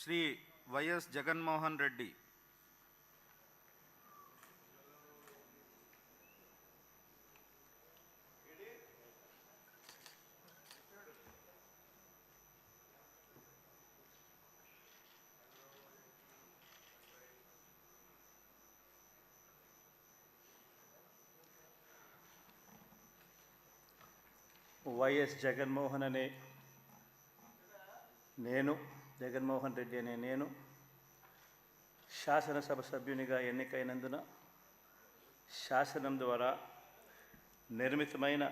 Shri YS Jaganmohan Reddy. YS Jaganmohan అనే నేను, జగన్మోహన్ రెడ్డి అనే నేను శాసనసభ సభ్యునిగా ఎన్నికైనందున శాసనం ద్వారా నిర్మితమైన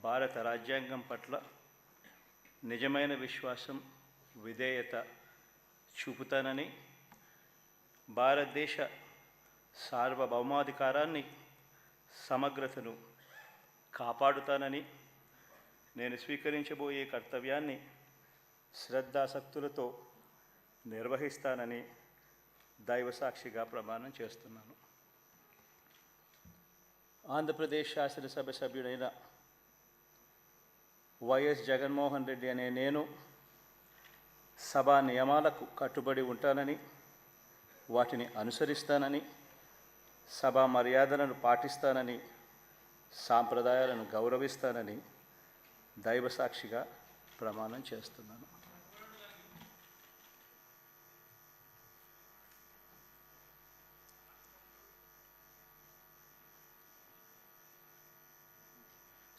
భారత రాజ్యాంగం పట్ల నిజమైన విశ్వాసం, విధేయత చూపుతానని, భారతదేశ సార్వభౌమాధికారాన్ని, సమగ్రతను కాపాడుతానని, నేను స్వీకరించబోయే కర్తవ్యాన్ని శ్రద్ధాసక్తులతో నిర్వహిస్తానని దైవసాక్షిగా ప్రమాణం చేస్తున్నాను. ఆంధ్రప్రదేశ్ శాసనసభ సభ్యుడైన వైఎస్ జగన్మోహన్ రెడ్డి అనే నేను సభా నియమాలకు కట్టుబడి ఉంటానని, వాటిని అనుసరిస్తానని, సభా మర్యాదలను పాటిస్తానని, సాంప్రదాయాలను గౌరవిస్తానని దైవసాక్షిగా ప్రమాణం చేస్తున్నాను.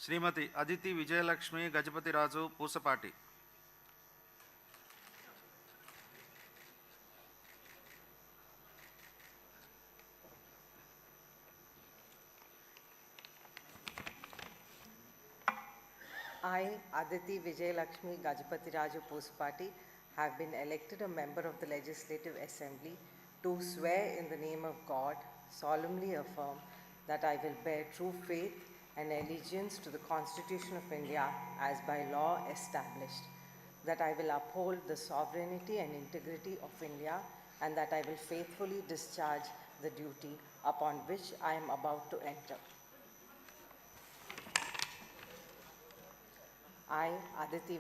శ్రీమతి Aditi Vijayalakshmi Gajapathiraju Pusapati. I, Aditi Vijayalakshmi Gajapati Pusapati, have been elected a member of the Legislative Assembly, do swear in the name of God, solemnly affirm that I will bear true faith and allegiance to the Constitution of India as by law established, that I will uphold the sovereignty and integrity of India, and that I will faithfully discharge the duty upon which I am about to enter. I, Aditi